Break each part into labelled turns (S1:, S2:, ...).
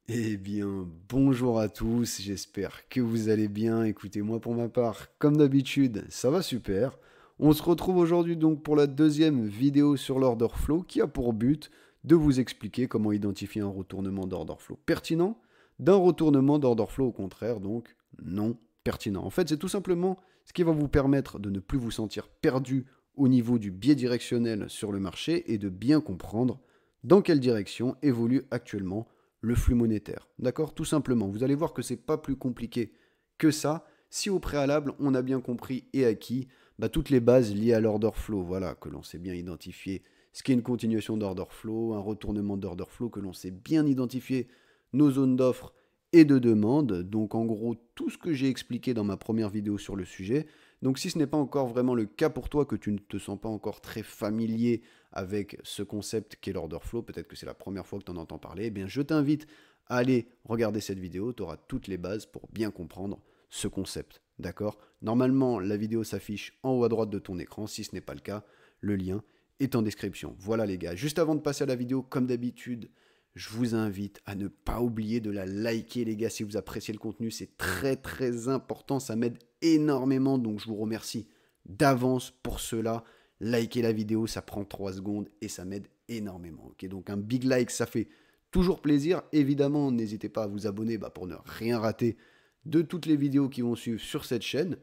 S1: Eh bien, bonjour à tous, j'espère que vous allez bien. Écoutez, moi pour ma part, comme d'habitude, ça va super. On se retrouve aujourd'hui donc pour la deuxième vidéo sur l'order flow qui a pour but de vous expliquer comment identifier un retournement d'order flow pertinent d'un retournement d'order flow au contraire, donc non pertinent. En fait, c'est tout simplement ce qui va vous permettre de ne plus vous sentir perdu au niveau du biais directionnel sur le marché et de bien comprendre dans quelle direction évolue actuellement le flux monétaire. D'accord? Tout simplement. Vous allez voir que c'est pas plus compliqué que ça si au préalable on a bien compris et acquis toutes les bases liées à l'order flow. Voilà, que l'on sait bien identifier ce qu'est une continuation d'order flow, un retournement d'order flow, que l'on sait bien identifier nos zones d'offre et de demande. Donc en gros, tout ce que j'ai expliqué dans ma première vidéo sur le sujet. Donc si ce n'est pas encore vraiment le cas pour toi, que tu ne te sens pas encore très familier avec ce concept qu'est l'order flow, peut-être que c'est la première fois que tu en entends parler, eh bien je t'invite à aller regarder cette vidéo, tu auras toutes les bases pour bien comprendre ce concept. D'accord? Normalement, la vidéo s'affiche en haut à droite de ton écran. Si ce n'est pas le cas, le lien est en description. Voilà les gars. Juste avant de passer à la vidéo, comme d'habitude, je vous invite à ne pas oublier de la liker les gars si vous appréciez le contenu. C'est très très important. Ça m'aide énormément. Donc je vous remercie d'avance pour cela. Likez la vidéo, ça prend 3 secondes et ça m'aide énormément. Ok, donc un big like, ça fait toujours plaisir. Évidemment, n'hésitez pas à vous abonner pour ne rien rater de toutes les vidéos qui vont suivre sur cette chaîne.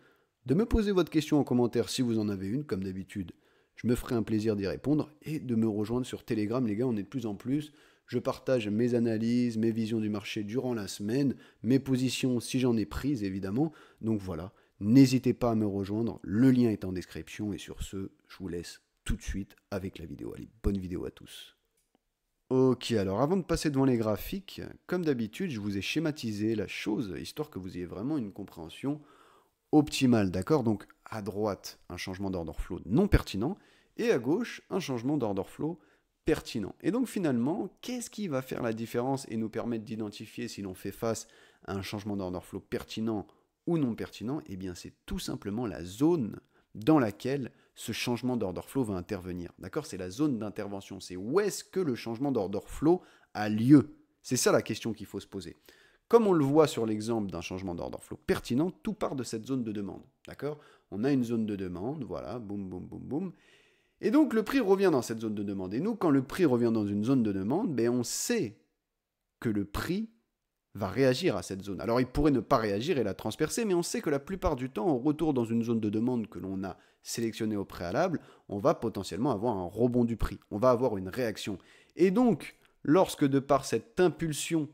S1: De me poser votre question en commentaire si vous en avez une, comme d'habitude. Je me ferai un plaisir d'y répondre et de me rejoindre sur Telegram. Les gars, on est de plus en plus. Je partage mes analyses, mes visions du marché durant la semaine, mes positions si j'en ai prises évidemment. Donc voilà, n'hésitez pas à me rejoindre, le lien est en description et sur ce, je vous laisse tout de suite avec la vidéo. Allez, bonne vidéo à tous. Ok, alors avant de passer devant les graphiques, comme d'habitude, je vous ai schématisé la chose, histoire que vous ayez vraiment une compréhension optimale, d'accord? Donc à droite, un changement d'order flow non pertinent, et à gauche, un changement d'order flow pertinent. Et donc finalement, qu'est-ce qui va faire la différence et nous permettre d'identifier si l'on fait face à un changement d'order flow pertinent ou non pertinent? Eh bien c'est tout simplement la zone dans laquelle ce changement d'order flow va intervenir. D'accord? C'est la zone d'intervention. C'est où est-ce que le changement d'order flow a lieu. C'est ça la question qu'il faut se poser. Comme on le voit sur l'exemple d'un changement d'order flow pertinent, tout part de cette zone de demande. D'accord? On a une zone de demande, voilà, boum, boum, boum, boum. Et donc le prix revient dans cette zone de demande. Et nous, quand le prix revient dans une zone de demande, on sait que le prix va réagir à cette zone. Alors il pourrait ne pas réagir et la transpercer, mais on sait que la plupart du temps, au retour dans une zone de demande que l'on a sélectionnée au préalable, on va potentiellement avoir un rebond du prix, on va avoir une réaction. Et donc, lorsque de par cette impulsion,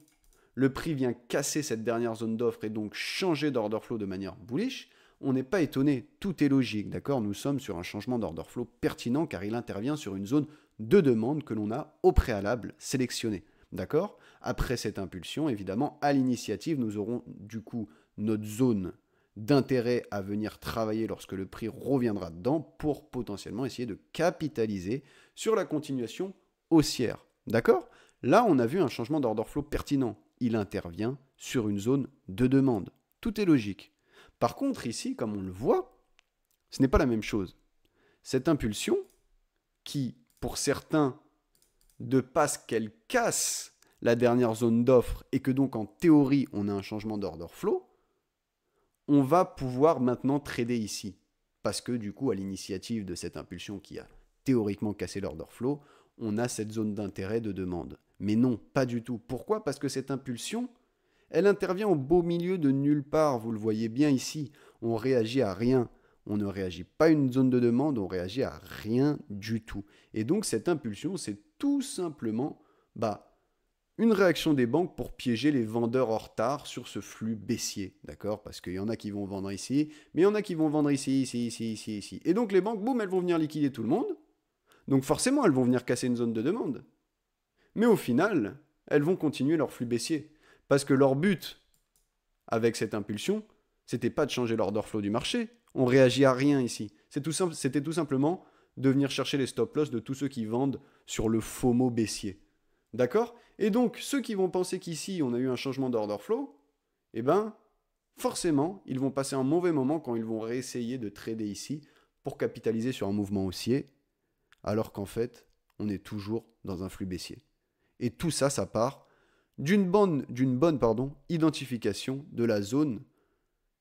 S1: le prix vient casser cette dernière zone d'offre et donc changer d'order flow de manière bullish, on n'est pas étonné, tout est logique, d'accord? Nous sommes sur un changement d'order flow pertinent car il intervient sur une zone de demande que l'on a au préalable sélectionnée. D'accord? Après cette impulsion, évidemment, à l'initiative, nous aurons du coup notre zone d'intérêt à venir travailler lorsque le prix reviendra dedans pour potentiellement essayer de capitaliser sur la continuation haussière. D'accord? Là, on a vu un changement d'order flow pertinent. Il intervient sur une zone de demande. Tout est logique. Par contre, ici, comme on le voit, ce n'est pas la même chose. Cette impulsion, qui, pour certains, de parce qu'elle casse la dernière zone d'offre et que donc en théorie on a un changement d'order flow, on va pouvoir maintenant trader ici. Parce que du coup, à l'initiative de cette impulsion qui a théoriquement cassé l'order flow, on a cette zone d'intérêt de demande. Mais non, pas du tout. Pourquoi? Parce que cette impulsion, elle intervient au beau milieu de nulle part. Vous le voyez bien ici. On réagit à rien. On ne réagit pas à une zone de demande, on réagit à rien du tout. Et donc cette impulsion, c'est tout simplement une réaction des banques pour piéger les vendeurs en retard sur ce flux baissier, d'accord? Parce qu'il y en a qui vont vendre ici, mais il y en a qui vont vendre ici, ici, ici, ici, ici. Et donc les banques, boum, elles vont venir liquider tout le monde. Donc forcément, elles vont venir casser une zone de demande. Mais au final, elles vont continuer leur flux baissier. Parce que leur but, avec cette impulsion, c'était pas de changer l'order flow du marché. On réagit à rien ici. C'était tout simplement de venir chercher les stop loss de tous ceux qui vendent sur le FOMO baissier. D'accord? Et donc, ceux qui vont penser qu'ici, on a eu un changement d'order flow, eh ben, forcément, ils vont passer un mauvais moment quand ils vont réessayer de trader ici pour capitaliser sur un mouvement haussier, alors qu'en fait, on est toujours dans un flux baissier. Et tout ça, ça part d'une bonne identification de la zone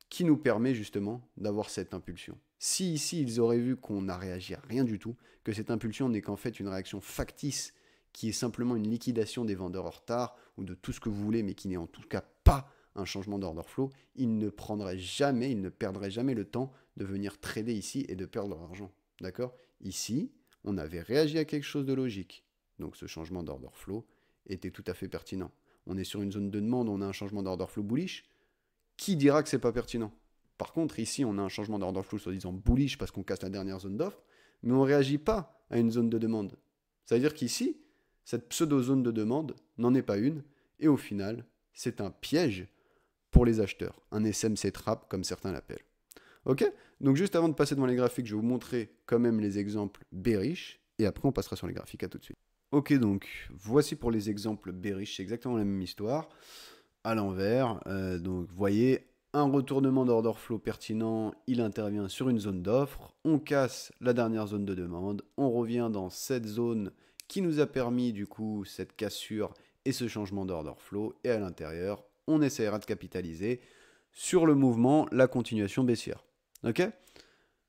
S1: qui nous permet justement d'avoir cette impulsion. Si ici ils auraient vu qu'on n'a réagi à rien du tout, que cette impulsion n'est qu'en fait une réaction factice qui est simplement une liquidation des vendeurs en retard ou de tout ce que vous voulez, mais qui n'est en tout cas pas un changement d'order flow, ils ne perdraient jamais le temps de venir trader ici et de perdre leur argent. D'accord? Ici, on avait réagi à quelque chose de logique. Donc ce changement d'order flow était tout à fait pertinent. On est sur une zone de demande, on a un changement d'order flow bullish. Qui dira que c'est pas pertinent? Par contre, ici, on a un changement d'order flow soi-disant bullish parce qu'on casse la dernière zone d'offre, mais on ne réagit pas à une zone de demande. Ça veut dire qu'ici, cette pseudo-zone de demande n'en est pas une, et au final, c'est un piège pour les acheteurs, un SMC trap comme certains l'appellent. Ok? Donc juste avant de passer devant les graphiques, je vais vous montrer quand même les exemples bearish, et après on passera sur les graphiques, à tout de suite. Ok, donc voici pour les exemples bearish, c'est exactement la même histoire, à l'envers. Donc vous voyez, un retournement d'order flow pertinent, il intervient sur une zone d'offre, on casse la dernière zone de demande, on revient dans cette zone qui nous a permis du coup cette cassure et ce changement d'order flow, et à l'intérieur, on essaiera de capitaliser sur le mouvement, la continuation baissière. Ok?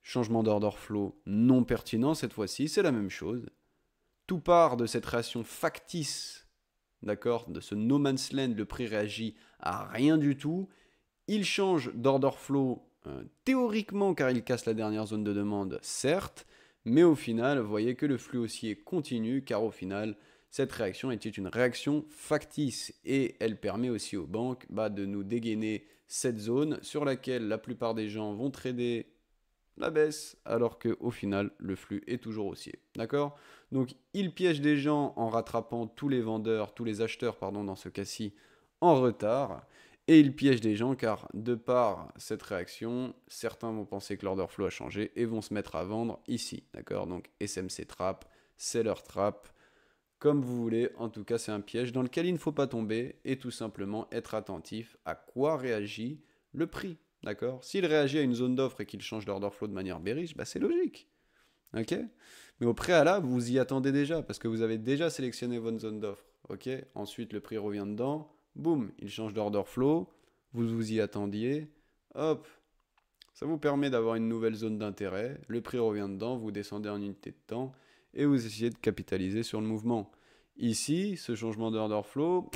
S1: Changement d'order flow non pertinent cette fois-ci, c'est la même chose. Tout part de cette réaction factice, d'accord, de ce no man's land, le prix réagit à rien du tout. Il change d'order flow théoriquement car il casse la dernière zone de demande, certes, mais au final, vous voyez que le flux haussier continue car au final, cette réaction était une réaction factice et elle permet aussi aux banques de nous dégainer cette zone sur laquelle la plupart des gens vont trader la baisse alors qu'au final, le flux est toujours haussier. D'accord? Donc, il piège des gens en rattrapant tous les acheteurs, dans ce cas-ci, en retard. Et il piège des gens car, de par cette réaction, certains vont penser que l'order flow a changé et vont se mettre à vendre ici. D'accord? Donc, SMC trap, seller trap, comme vous voulez. En tout cas, c'est un piège dans lequel il ne faut pas tomber et tout simplement être attentif à quoi réagit le prix. D'accord? S'il réagit à une zone d'offre et qu'il change d'order flow de manière bearish, c'est logique. Ok? Mais au préalable, vous y attendez déjà parce que vous avez déjà sélectionné votre zone d'offre. Ok? Ensuite, le prix revient dedans. Boum, il change d'order flow. Vous vous y attendiez. Hop. Ça vous permet d'avoir une nouvelle zone d'intérêt. Le prix revient dedans. Vous descendez en unité de temps et vous essayez de capitaliser sur le mouvement. Ici, ce changement d'order flow,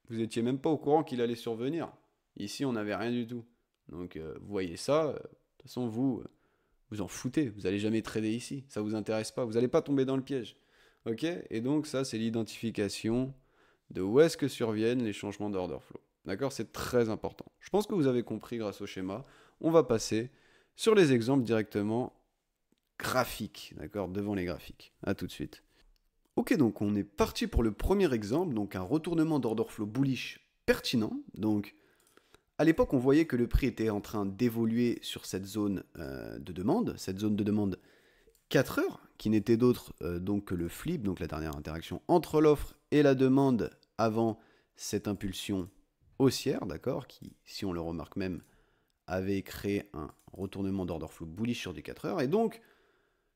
S1: vous n'étiez même pas au courant qu'il allait survenir. Ici, on n'avait rien du tout. Donc, vous voyez ça. De toute façon, vous en foutez. Vous n'allez jamais trader ici. Ça ne vous intéresse pas. Vous n'allez pas tomber dans le piège. Ok? Et donc, ça, c'est l'identification de où est-ce que surviennent les changements d'order flow. D'accord? C'est très important. Je pense que vous avez compris grâce au schéma. On va passer sur les exemples directement graphiques. D'accord? Devant les graphiques. À tout de suite. Ok, donc on est parti pour le premier exemple. Donc, un retournement d'order flow bullish pertinent. Donc, à l'époque, on voyait que le prix était en train d'évoluer sur cette zone de demande, cette zone de demande 4 heures, qui n'était d'autre donc que le flip, donc la dernière interaction entre l'offre et la demande avant cette impulsion haussière, d'accord, qui, si on le remarque même, avait créé un retournement d'order flow bullish sur du 4 heures. Et donc,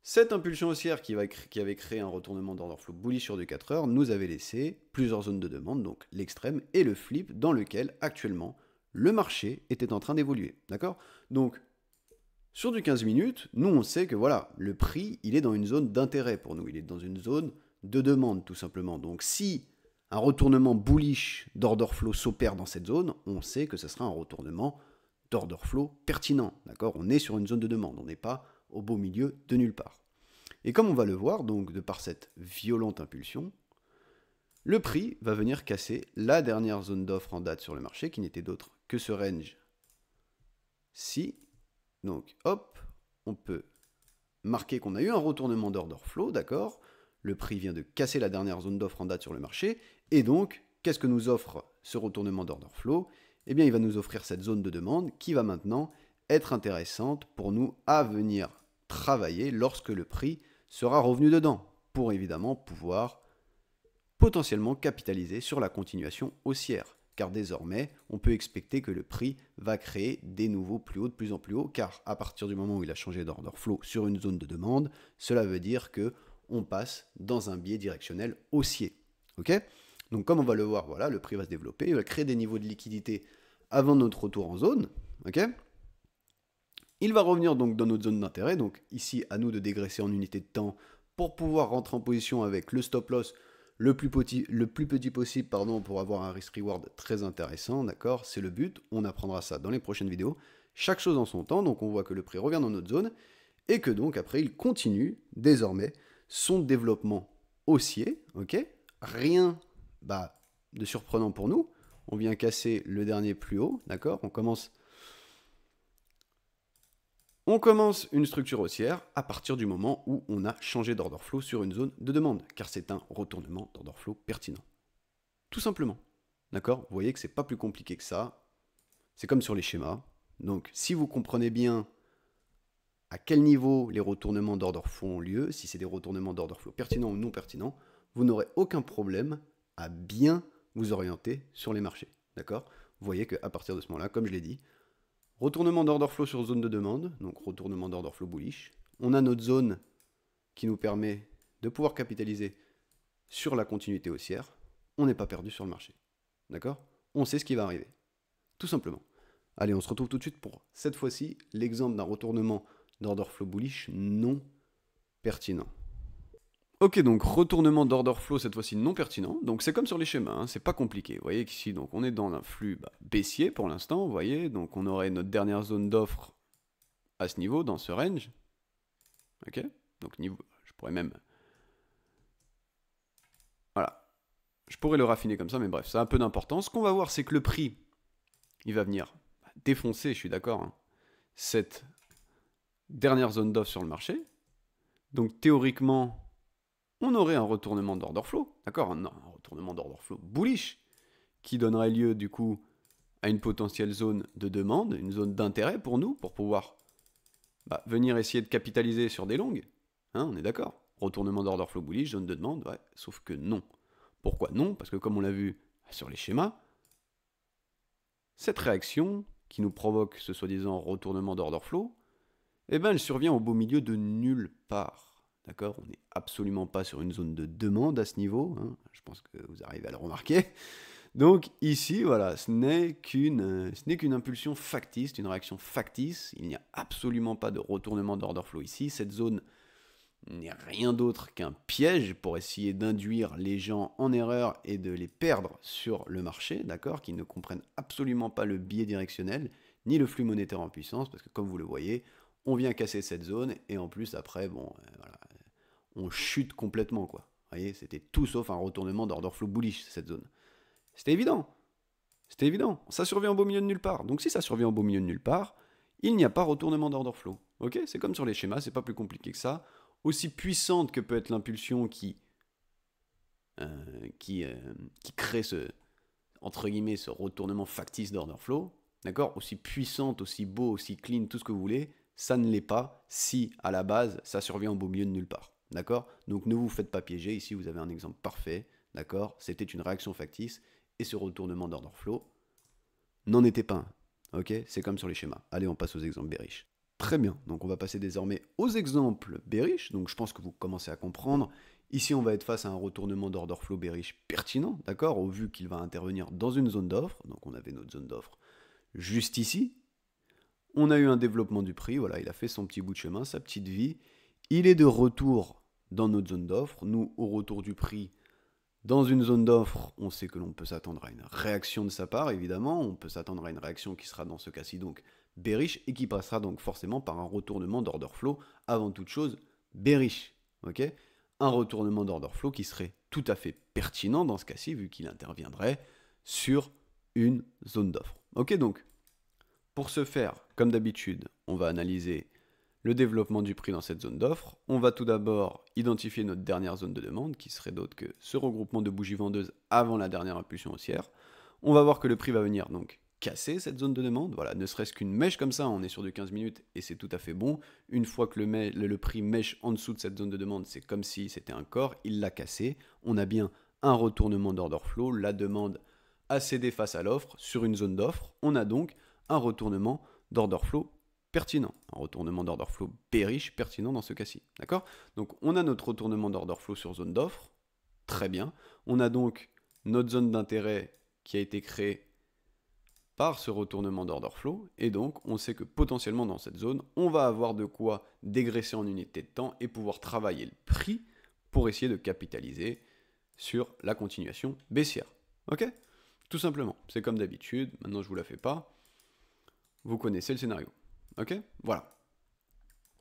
S1: cette impulsion haussière qui avait créé un retournement d'order flow bullish sur du 4 heures nous avait laissé plusieurs zones de demande, donc l'extrême et le flip, dans lequel actuellement le marché était en train d'évoluer, d'accord? Donc, sur du 15 minutes, nous on sait que voilà, le prix, il est dans une zone d'intérêt pour nous, il est dans une zone de demande tout simplement. Donc si un retournement bullish d'order flow s'opère dans cette zone, on sait que ce sera un retournement d'order flow pertinent, d'accord? On est sur une zone de demande, on n'est pas au beau milieu de nulle part. Et comme on va le voir, donc de par cette violente impulsion, le prix va venir casser la dernière zone d'offre en date sur le marché, qui n'était d'autre que ce range-ci. Donc, hop, on peut marquer qu'on a eu un retournement d'order flow, d'accord? Le prix vient de casser la dernière zone d'offre en date sur le marché. Et donc, qu'est-ce que nous offre ce retournement d'order flow? Eh bien, il va nous offrir cette zone de demande qui va maintenant être intéressante pour nous à venir travailler lorsque le prix sera revenu dedans, pour évidemment pouvoir potentiellement capitaliser sur la continuation haussière, car désormais, on peut expecter que le prix va créer des nouveaux plus hauts de plus en plus haut, car à partir du moment où il a changé d'order flow sur une zone de demande, cela veut dire que on passe dans un biais directionnel haussier. Ok? Donc comme on va le voir, voilà, le prix va se développer, il va créer des niveaux de liquidité avant notre retour en zone, ok. Il va revenir donc dans notre zone d'intérêt, donc ici à nous de dégraisser en unité de temps pour pouvoir rentrer en position avec le stop loss le plus petit possible, pardon, pour avoir un risk reward très intéressant, d'accord, c'est le but, on apprendra ça dans les prochaines vidéos, chaque chose en son temps, donc on voit que le prix revient dans notre zone, et que donc après il continue désormais son développement haussier, ok, rien de surprenant pour nous, on vient casser le dernier plus haut, d'accord, on commence une structure haussière à partir du moment où on a changé d'order flow sur une zone de demande, car c'est un retournement d'order flow pertinent. Tout simplement. D'accord? Vous voyez que c'est pas plus compliqué que ça. C'est comme sur les schémas. Donc, si vous comprenez bien à quel niveau les retournements d'order flow ont lieu, si c'est des retournements d'order flow pertinents ou non pertinents, vous n'aurez aucun problème à bien vous orienter sur les marchés. D'accord? Vous voyez qu'à partir de ce moment-là, comme je l'ai dit, retournement d'order flow sur zone de demande, donc retournement d'order flow bullish. On a notre zone qui nous permet de pouvoir capitaliser sur la continuité haussière. On n'est pas perdu sur le marché. D'accord? On sait ce qui va arriver. Tout simplement. Allez, on se retrouve tout de suite pour, cette fois-ci, l'exemple d'un retournement d'order flow bullish non pertinent. Ok, donc retournement d'order flow cette fois-ci non pertinent. Donc c'est comme sur les schémas, hein, c'est pas compliqué. Vous voyez qu'ici, donc on est dans un flux baissier pour l'instant, vous voyez. Donc on aurait notre dernière zone d'offre à ce niveau, dans ce range. Ok, donc niveau, je pourrais même... Voilà. Je pourrais le raffiner comme ça, mais bref, ça a un peu d'importance. Ce qu'on va voir, c'est que le prix, il va venir défoncer, je suis d'accord, hein, cette dernière zone d'offre sur le marché. Donc théoriquement... on aurait un retournement d'order flow, d'accord, un retournement d'order flow bullish, qui donnerait lieu du coup à une potentielle zone de demande, une zone d'intérêt pour nous, pour pouvoir venir essayer de capitaliser sur des longues, hein, on est d'accord, retournement d'order flow bullish, zone de demande, ouais, sauf que non. Pourquoi non? Parce que comme on l'a vu sur les schémas, cette réaction qui nous provoque ce soi-disant retournement d'order flow, eh ben elle survient au beau milieu de nulle part. D'accord? On n'est absolument pas sur une zone de demande à ce niveau, hein. Je pense que vous arrivez à le remarquer. Donc ici, voilà, ce n'est qu'une impulsion factice, une réaction factice. Il n'y a absolument pas de retournement d'order flow ici. Cette zone n'est rien d'autre qu'un piège pour essayer d'induire les gens en erreur et de les perdre sur le marché, d'accord? Qui ne comprennent absolument pas le biais directionnel, ni le flux monétaire en puissance, parce que comme vous le voyez, on vient casser cette zone, et en plus, après, bon, voilà, on chute complètement, quoi. Vous voyez, c'était tout sauf un retournement d'order flow bullish, cette zone. C'était évident. C'était évident. Ça survient au beau milieu de nulle part. Donc si ça survient au beau milieu de nulle part, il n'y a pas retournement d'order flow. Ok? C'est comme sur les schémas, c'est pas plus compliqué que ça. Aussi puissante que peut être l'impulsion qui crée entre guillemets, ce retournement factice d'order flow, d'accord? Aussi puissante, aussi beau, aussi clean, tout ce que vous voulez, ça ne l'est pas si, à la base, ça survient au beau milieu de nulle part. D'accord? Donc ne vous faites pas piéger, ici vous avez un exemple parfait, d'accord? C'était une réaction factice, et ce retournement d'order flow n'en était pas un. Ok? C'est comme sur les schémas. Allez, on passe aux exemples bearish. Très bien, donc on va passer désormais aux exemples bearish, donc je pense que vous commencez à comprendre. Ici on va être face à un retournement d'order flow bearish pertinent, d'accord? Au vu qu'il va intervenir dans une zone d'offre, donc on avait notre zone d'offre juste ici. On a eu un développement du prix, voilà, il a fait son petit bout de chemin, sa petite vie. Il est de retour dans notre zone d'offre. Nous, au retour du prix, dans une zone d'offre, on sait que l'on peut s'attendre à une réaction de sa part, évidemment. On peut s'attendre à une réaction qui sera dans ce cas-ci donc bearish et qui passera donc forcément par un retournement d'order flow, avant toute chose bearish. Ok? Un retournement d'order flow qui serait tout à fait pertinent dans ce cas-ci, vu qu'il interviendrait sur une zone d'offre. Ok, donc, pour ce faire, comme d'habitude, on va analyser le développement du prix dans cette zone d'offre. On va tout d'abord identifier notre dernière zone de demande, qui serait d'autre que ce regroupement de bougies vendeuses avant la dernière impulsion haussière. On va voir que le prix va venir donc casser cette zone de demande. Voilà, ne serait-ce qu'une mèche comme ça, on est sur du 15 minutes et c'est tout à fait bon. Une fois que le prix mèche en dessous de cette zone de demande, c'est comme si c'était un corps, il l'a cassé. On a bien un retournement d'order flow, la demande a cédé face à l'offre sur une zone d'offre. On a donc un retournement d'order flow pertinent, un retournement d'order flow bearish pertinent dans ce cas-ci, d'accord? Donc on a notre retournement d'order flow sur zone d'offre, très bien. On a donc notre zone d'intérêt qui a été créée par ce retournement d'order flow, et donc on sait que potentiellement dans cette zone, on va avoir de quoi dégraisser en unité de temps et pouvoir travailler le prix pour essayer de capitaliser sur la continuation baissière. Ok? Tout simplement, c'est comme d'habitude, maintenant je vous la fais pas, vous connaissez le scénario. Ok? Voilà.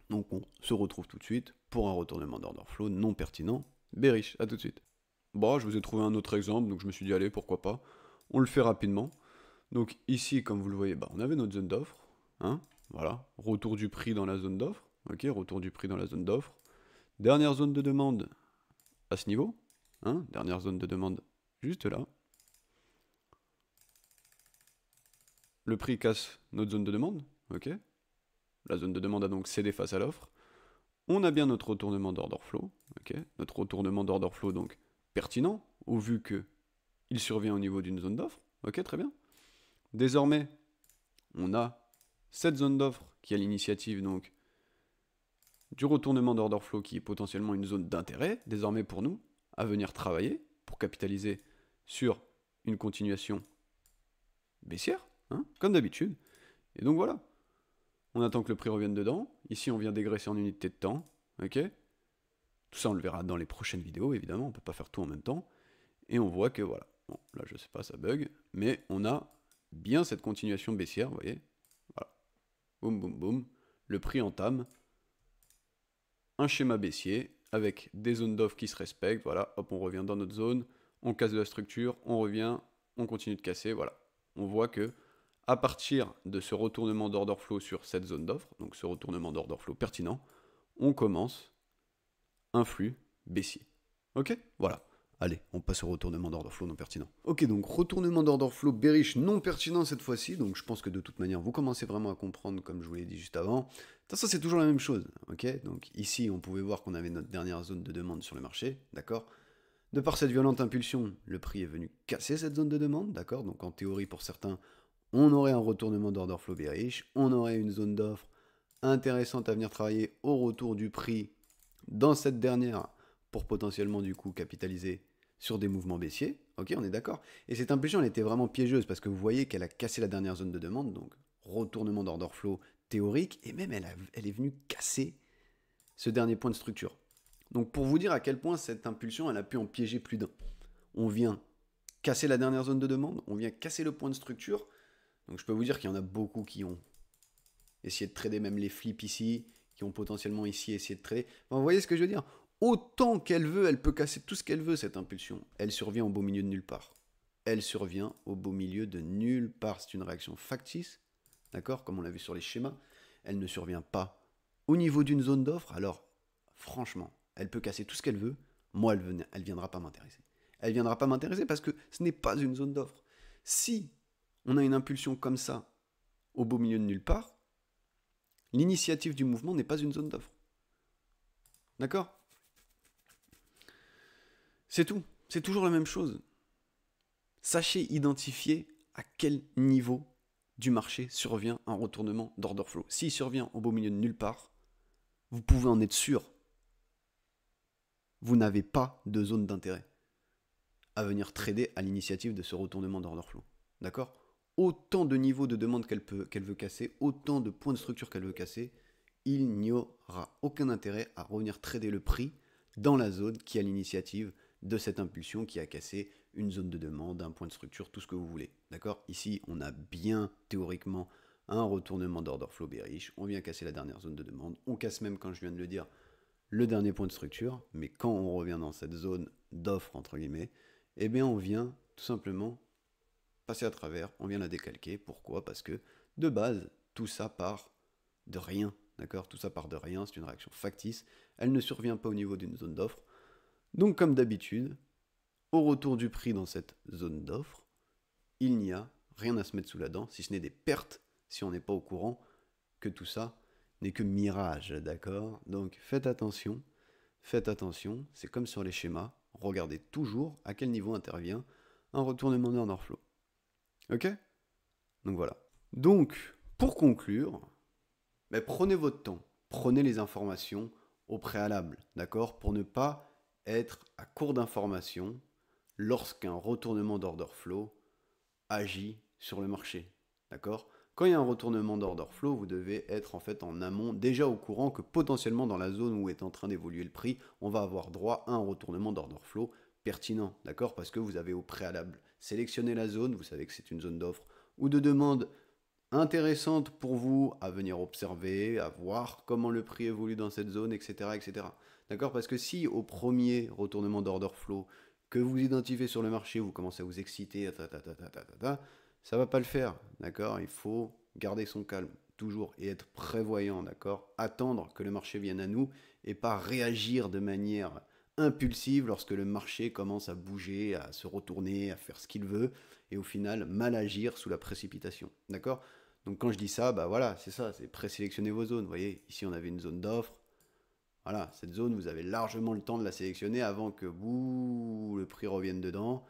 S1: Donc on se retrouve tout de suite pour un retournement d'order flow non pertinent, bearish, à tout de suite. Bon, je vous ai trouvé un autre exemple, donc je me suis dit allez, pourquoi pas, on le fait rapidement. Donc ici, comme vous le voyez, on avait notre zone d'offre, hein, voilà, retour du prix dans la zone d'offre, ok, retour du prix dans la zone d'offre, dernière zone de demande à ce niveau, hein, dernière zone de demande juste là, le prix casse notre zone de demande, ok, la zone de demande a donc cédé face à l'offre, on a bien notre retournement d'order flow, ok, notre retournement d'order flow donc pertinent, au vu que il survient au niveau d'une zone d'offre, ok, très bien. Désormais, on a cette zone d'offre qui a l'initiative donc du retournement d'order flow qui est potentiellement une zone d'intérêt désormais pour nous à venir travailler pour capitaliser sur une continuation baissière, hein, comme d'habitude. Et donc voilà, on attend que le prix revienne dedans. Ici, on vient dégraisser en unité de temps, ok. Tout ça, on le verra dans les prochaines vidéos, évidemment, on ne peut pas faire tout en même temps. Et on voit que voilà, bon, là je sais pas, ça bug, mais on a bien cette continuation baissière, vous voyez. Voilà, boum, boum, boum. Le prix entame un schéma baissier avec des zones d'offre qui se respectent. Voilà, hop, on revient dans notre zone, on casse de la structure, on revient, on continue de casser. Voilà, on voit que à partir de ce retournement d'order flow sur cette zone d'offre, donc ce retournement d'order flow pertinent, on commence un flux baissier. Ok, voilà. Allez, on passe au retournement d'order flow non pertinent. Ok, donc retournement d'order flow bearish non pertinent cette fois-ci. Donc je pense que de toute manière, vous commencez vraiment à comprendre, comme je vous l'ai dit juste avant. Ça, c'est toujours la même chose. Ok, donc ici, on pouvait voir qu'on avait notre dernière zone de demande sur le marché. D'accord. De par cette violente impulsion, le prix est venu casser cette zone de demande. D'accord. Donc en théorie, pour certains, on aurait un retournement d'order flow bearish. On aurait une zone d'offre intéressante à venir travailler au retour du prix dans cette dernière pour potentiellement du coup capitaliser sur des mouvements baissiers. Ok, on est d'accord. Et cette impulsion, elle était vraiment piégeuse parce que vous voyez qu'elle a cassé la dernière zone de demande, donc retournement d'order flow théorique, et même elle est venue casser ce dernier point de structure. Donc pour vous dire à quel point cette impulsion, elle a pu en piéger plus d'un. On vient casser la dernière zone de demande, on vient casser le point de structure. Donc je peux vous dire qu'il y en a beaucoup qui ont essayé de trader même les flips ici, qui ont potentiellement ici essayé de trader. Enfin, vous voyez ce que je veux dire? Autant qu'elle veut, elle peut casser tout ce qu'elle veut, cette impulsion. Elle survient au beau milieu de nulle part. Elle survient au beau milieu de nulle part. C'est une réaction factice, d'accord, comme on l'a vu sur les schémas. Elle ne survient pas au niveau d'une zone d'offre. Alors, franchement, elle peut casser tout ce qu'elle veut. Moi, elle viendra pas m'intéresser. Elle viendra pas m'intéresser parce que ce n'est pas une zone d'offre. Si on a une impulsion comme ça, au beau milieu de nulle part, l'initiative du mouvement n'est pas une zone d'offre. D'accord? C'est tout. C'est toujours la même chose. Sachez identifier à quel niveau du marché survient un retournement d'order flow. S'il survient au beau milieu de nulle part, vous pouvez en être sûr. Vous n'avez pas de zone d'intérêt à venir trader à l'initiative de ce retournement d'order flow. D'accord? Autant de niveaux de demande qu'elle veut casser, autant de points de structure qu'elle veut casser, il n'y aura aucun intérêt à revenir trader le prix dans la zone qui a l'initiative de cette impulsion qui a cassé une zone de demande, un point de structure, tout ce que vous voulez. D'accord? Ici, on a bien théoriquement un retournement d'order flow bearish, on vient casser la dernière zone de demande, on casse même, quand je viens de le dire, le dernier point de structure, mais quand on revient dans cette zone d'offre, entre guillemets, eh bien on vient tout simplement passer à travers, on vient la décalquer. Pourquoi? Parce que de base, tout ça part de rien. D'accord? Tout ça part de rien, c'est une réaction factice. Elle ne survient pas au niveau d'une zone d'offre. Donc comme d'habitude, au retour du prix dans cette zone d'offre, il n'y a rien à se mettre sous la dent, si ce n'est des pertes, si on n'est pas au courant que tout ça n'est que mirage, d'accord? Donc faites attention, c'est comme sur les schémas, regardez toujours à quel niveau intervient un retournement d'order flow. Ok? Donc voilà. Donc, pour conclure, prenez votre temps, prenez les informations au préalable, d'accord? Pour ne pas être à court d'informations lorsqu'un retournement d'order flow agit sur le marché. D'accord? Quand il y a un retournement d'order flow, vous devez être en fait en amont, déjà au courant que potentiellement dans la zone où est en train d'évoluer le prix, on va avoir droit à un retournement d'order flow pertinent, d'accord? Parce que vous avez au préalable sélectionné la zone, vous savez que c'est une zone d'offre ou de demande intéressante pour vous à venir observer, à voir comment le prix évolue dans cette zone, etc. etc. D'accord? Parce que si au premier retournement d'order flow que vous identifiez sur le marché, vous commencez à vous exciter, ça va pas le faire, d'accord? Il faut garder son calme, toujours, et être prévoyant, d'accord? Attendre que le marché vienne à nous et pas réagir de manière impulsive lorsque le marché commence à bouger, à se retourner, à faire ce qu'il veut, et au final, mal agir sous la précipitation, d'accord? Donc quand je dis ça, bah voilà, c'est ça, c'est présélectionner vos zones. Vous voyez, ici on avait une zone d'offre. Voilà, cette zone, vous avez largement le temps de la sélectionner avant que le prix revienne dedans,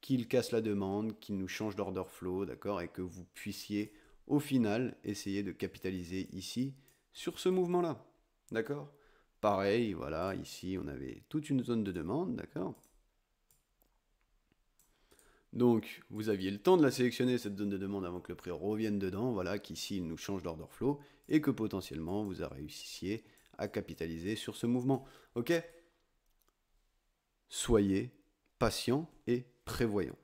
S1: qu'il casse la demande, qu'il nous change d'order flow, d'accord, et que vous puissiez au final essayer de capitaliser ici sur ce mouvement-là, d'accord. Pareil, voilà, ici on avait toute une zone de demande, d'accord. Donc vous aviez le temps de la sélectionner cette zone de demande avant que le prix revienne dedans, voilà, qu'ici il nous change d'order flow et que potentiellement vous réussissiez à capitaliser sur ce mouvement. Ok? Soyez patient et prévoyant.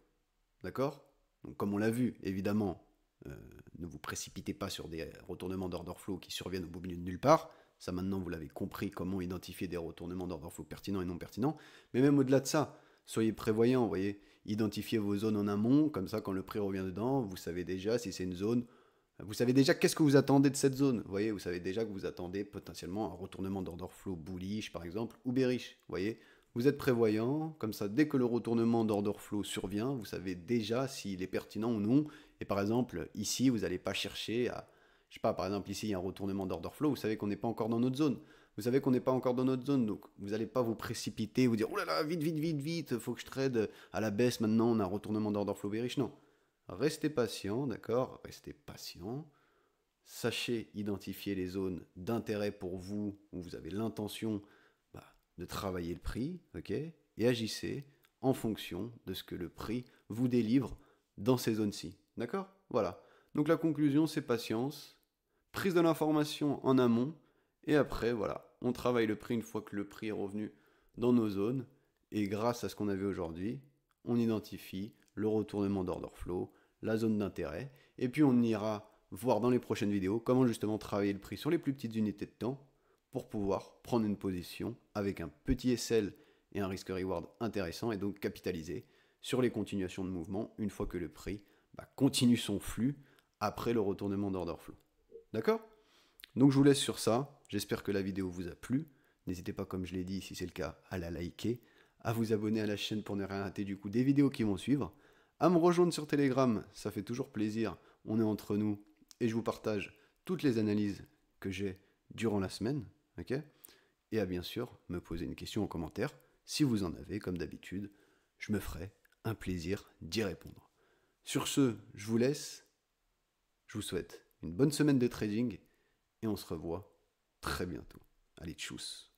S1: D'accord? Donc, comme on l'a vu, évidemment, ne vous précipitez pas sur des retournements d'order flow qui surviennent au beau milieu de nulle part. Ça, maintenant, vous l'avez compris, comment identifier des retournements d'order flow pertinents et non pertinents. Mais même au-delà de ça, soyez prévoyant, vous voyez. Identifiez vos zones en amont, comme ça, quand le prix revient dedans, vous savez déjà si c'est une zone. Vous savez déjà qu'est-ce que vous attendez de cette zone. Vous voyez, vous savez déjà que vous attendez potentiellement un retournement d'order flow bullish, par exemple, ou bearish. Vous voyez, vous êtes prévoyant, comme ça, dès que le retournement d'order flow survient, vous savez déjà s'il est pertinent ou non. Et par exemple, ici, vous n'allez pas chercher à... Je sais pas, par exemple, ici, il y a un retournement d'order flow, vous savez qu'on n'est pas encore dans notre zone. Vous savez qu'on n'est pas encore dans notre zone, donc vous n'allez pas vous précipiter, vous dire, oh là là, vite, vite, vite, vite, faut que je trade à la baisse maintenant, on a un retournement d'order flow bearish. Non. Restez patient, d'accord? Restez patient. Sachez identifier les zones d'intérêt pour vous, où vous avez l'intention de travailler le prix, ok, et agissez en fonction de ce que le prix vous délivre dans ces zones-ci. D'accord? Voilà. Donc la conclusion, c'est patience, prise de l'information en amont, et après, voilà, on travaille le prix une fois que le prix est revenu dans nos zones, et grâce à ce qu'on avait aujourd'hui, on identifie le retournement d'order flow, la zone d'intérêt, et puis on ira voir dans les prochaines vidéos comment justement travailler le prix sur les plus petites unités de temps pour pouvoir prendre une position avec un petit SL et un risque-reward intéressant et donc capitaliser sur les continuations de mouvement une fois que le prix continue son flux après le retournement d'order flow. D'accord? Donc je vous laisse sur ça. J'espère que la vidéo vous a plu. N'hésitez pas, comme je l'ai dit, si c'est le cas, à la liker, à vous abonner à la chaîne pour ne rien rater du coup des vidéos qui vont suivre, à me rejoindre sur Telegram, ça fait toujours plaisir, on est entre nous et je vous partage toutes les analyses que j'ai durant la semaine, ok? Et à bien sûr me poser une question en commentaire, si vous en avez, comme d'habitude, je me ferai un plaisir d'y répondre. Sur ce, je vous laisse, je vous souhaite une bonne semaine de trading et on se revoit très bientôt. Allez, tchuss!